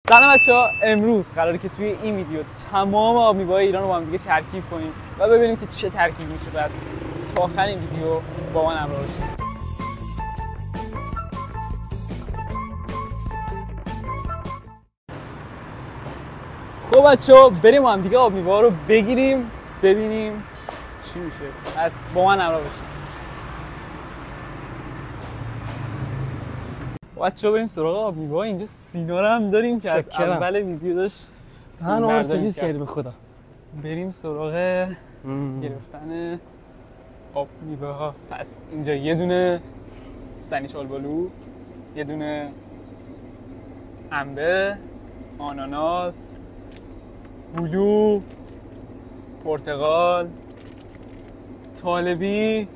سلام بچه‌ها، امروز قراره که توی این ویدیو تمام آب میوه‌های ایران رو با هم دیگه ترکیب کنیم و ببینیم که چه ترکیب میشه. پس تا آخر این ویدیو با من همراه باشید. خب بچه‌ها، بریم با هم دیگه آب میوه‌ها رو بگیریم ببینیم چی میشه. پس با من همراه باشید. بچه‌ها بریم سراغ آب میوه‌ها. اینجا سینا رو هم داریم که از اول ویدیو داشت دهن ما رو سرویس کردی به خدا. بریم سراغ گرفتن آب میوه‌ها. پس اینجا یه دونه استنیش آلبالو، یه دونه انبه، آناناس، بلو، پرتقال، طالبی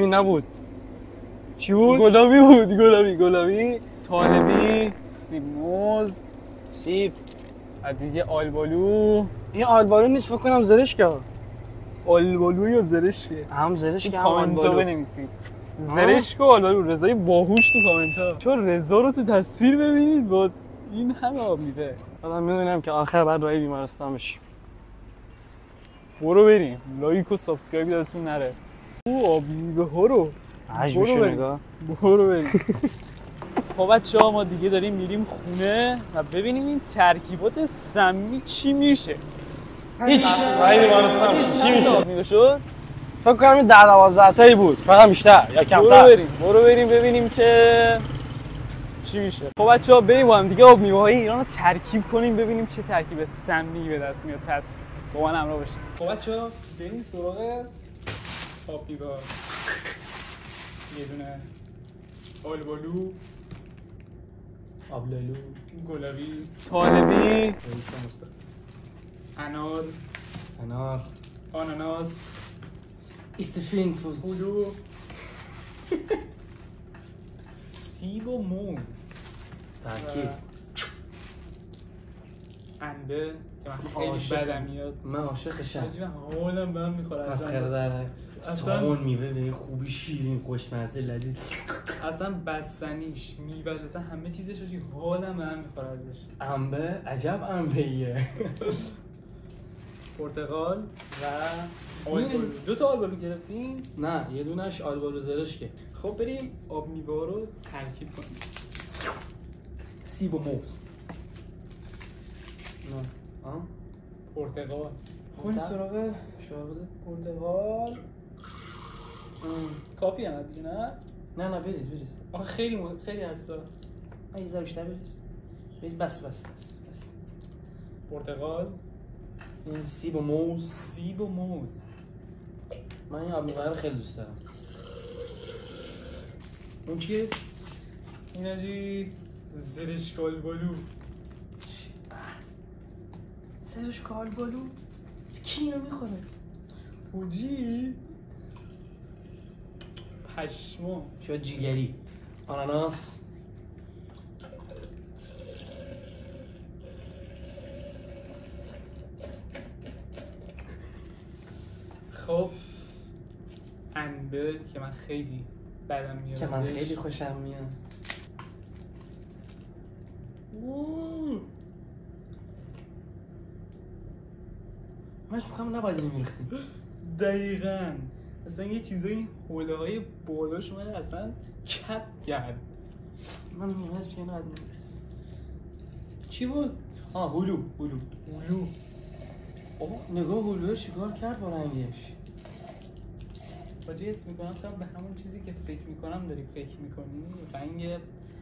نبود. چی بود؟ گلابی بود. گلابی، طالبی، سیب موز، سیب و دیگه آلبالو. این آلبالو نیست، فکر کنم زرشکه. آلبالو یا زرشکه؟ هم زرشکه هم کامنت ها آلبالو. بنویسید زرشک و آلبالو. رضای باهوش تو کامنت ها. چون رضا رو تو تصویر ببینید با این همه آب میده. آدم میدونم که آخر بعد رای بیمارستان بشیم. برو بریم، لایک و سابسکرایب یادتون نره. او آب میوه ها رو برو بریم. خب بچه‌ها، ما دیگه داریم میریم خونه و ببینیم این ترکیبات سمی چی میشه. هیچ رای بیمارستان بشیم. چی میشه؟ میوه شد. فکر کنم 10-12 تایی بود، فقط بیشتر یا کمتر. برو بریم ببینیم که چی میشه. خب بچه‌ها، بریم با هم دیگه آب میوه‌های ایران رو ترکیب کنیم ببینیم چه ترکیب سمی به دست میاد. پس با من همراه باشید. خب بچه‌ها، بریم سراغ آب میوه. یه دونه آلبالو، گلابی، طالبی، انار، آناناس، استفینگ فود، بلو، سیب و موز، ترکیب انبه که من خیلی بدم میاد. من عاشقشم. حالم به هم میخوره. مسخره داره. ساون میوه به خوبی شیرین خوشمزه لذیذ. اصلا بستنیش، میوه‌اش، اصلا همه چیزش رو حالم به هم میخوره ازش. انبه عجب انبه‌ایه. پرتقال و آلبالو. 2 تا آلبالو گرفتیم؟ نه، یه دونش آلبالو زرشکه. خب بریم آب میوه رو ترکیب کنیم. سیب و موز، نه پرتقال. خونی سراغ شوربه پرتقال. کافی هم دیگه نه بریز آخه خیلی هستا. من یه ذره بیشتر بریز. بس پرتقال، این سیب و موز. من این آب میوه رو خیلی دوست دارم. اون چیه؟ این آجی زرشک آلبالو. زرشک آلبالو؟ کی اینو میخوره؟ اوجی پشمام. شاید جیگری. آناناس، خب انبه که من خیلی بدم میاد، که من خیلی خوشم میاد. من فکرم نباید اینو میریختیم. دقیقاً. اصلا یه چیزایی حوله های بالاش من اصلا کپ کرد. من میاد که نباید نمیریختیم. چی بود؟ هلو. نگاه هلوه چیکار کرد با رنگش. باجی اسم میکنم به همون چیزی که فکر میکنم داری فکر میکنی. رنگ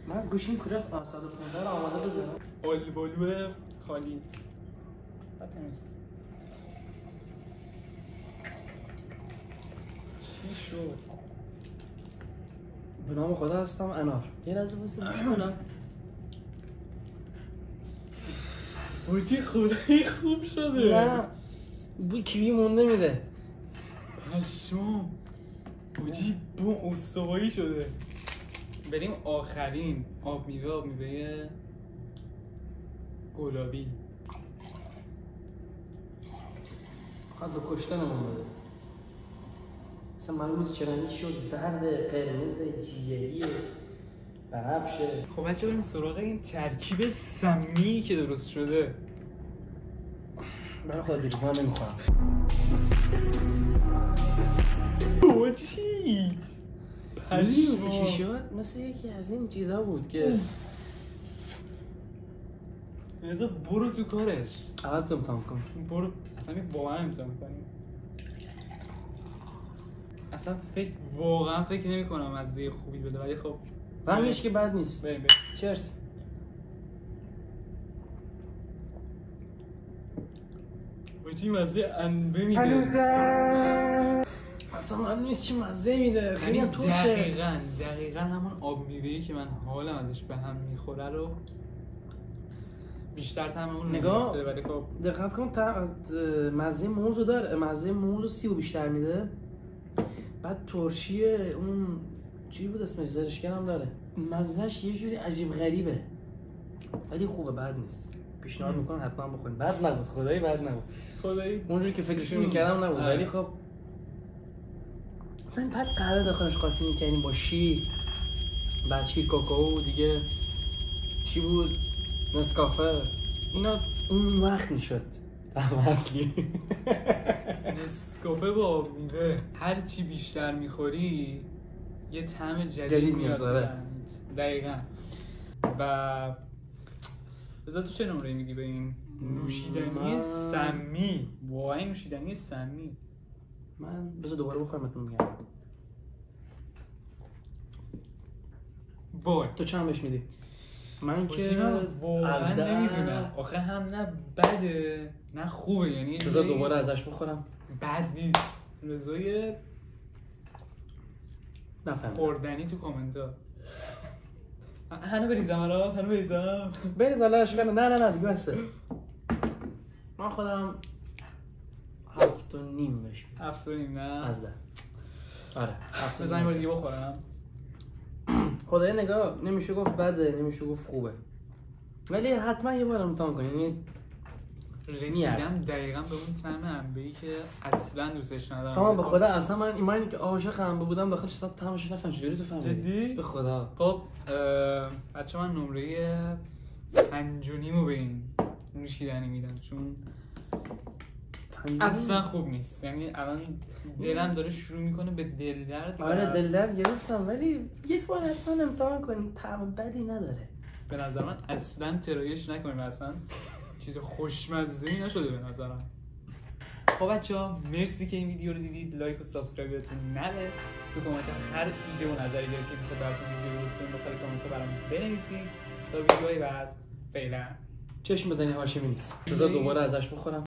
من گوشیم کجاست؟ 115 رو آماده بزنم. آلبالو خالی. چی شد؟ به نام خدا هستم انار. یه لحظه واسه گوش کنم. باجی خدایی خوب شده. نه بوی کیوی مونده میده. پشمام. باجی بوم استوایی شده. بریم آخرین آب میوه گلابی. خواهد به کشتنمون بده. اصلا معلوم نیست چه رنگی شد. زرد، قرمز، جیگریه. بنفشه. خب بچه بریم سراغ این ترکیب سمی که درست شده. من خود دیگه من نمیخورم. بابا چی؟ پشمام چی شد؟ مثل یکی از این چیزا بود که رضا برو تو کارش. اول تو امتحان کن. برو اصلا واقعا امتحان می‌کنی. اصلا واقعا فکر نمی‌کنم از یه خوبی بده ولی خب رنگش که بد نیست. بریم چرس. چی مزه انبه میده. اصلا من نیست چی مزه میده. خیلی هم ترشه. دقیقاً همون آب میوه‌ای که من حالم ازش به هم میخوره رو بیشتر طعم اون نگاه ولی خب دقت کن مزه موزو داره. مزه موزو سیبو بیشتر میده. بعد ترشی اون چی بود اسمش زرشکن هم داره. مزهش یه جوری عجیب غریبه ولی خوبه بد نیست. پیشنهاد میکنم حتما بخورید. بد نبود خدایی بد نبود. خدایی اونجوری که فکرشو میکردم نبود ولی خب مثلا بعد قهوه داخلش قاطی میکنیم با شیر بعد شیر کوکائو دیگه چی بود نسکافه اینا اون وقت میشد طعم اصلی. نسکافه با میوه هر چی بیشتر میخوری یه طعم جدید میاد. دقیقاً. و بذار تو چه نمره میدی به این نوشیدنی سمی؟ واقعا نوشیدنی سمی. من بذار دوباره بخورم بهتون میگم. وای تو چند بهش میدی؟ من که واقعا نمیدونم. آخه هم نه بده نه خوبه. یعنی بذار دوباره ازش بخورم. بد نیست. رضای نفهم خوردنی تو کامنت ها. هنو بریزم الان. هنو بریزم بریز الان شکر. نه دیگه بسه. من خودم 7.5 بهش میدم. 7.5 نه از 10. آره 7. بزن یه بار دیگه بخورم. خدای نگاه نمیشه گفت بده نمیشه گفت خوبه ولی حتما یه بار امتحان کن. یعنی رسیدم دقیقاً به اون طعم انبه‌ای که اصلا دوستش ندارم. شما به خدا اصلا من که عاشق انبه بودم داخلش اصلا طعمش نفهم. چجوری تو فهمیدی؟ جدی؟ به خدا. خب بچه من نمره 5.5 رو به این نوشیدنی میدم چون اصلا خوب نیست. یعنی الان دلم داره شروع میکنه به دل درد. آره دل درد گرفتم ولی یک بار حتما امتحان کنیم. طعم بدی نداره. به نظر من اصلا ترایش نکنیم. اصلا چیز خوشمزه‌ای نشده به نظرم. خب بچه‌ها مرسی که این ویدیو رو دیدید. لایک و سابسکرایبتون نره. تو کامنت هر ایده و نظری دارید که میخواید براتون ویدیو درست کنیم داخل کامنت برام بنویسید. تا ویدیوهای بعد فعلا چشم بزنی هاشمی نیست. بذار دوباره ازش بخورم.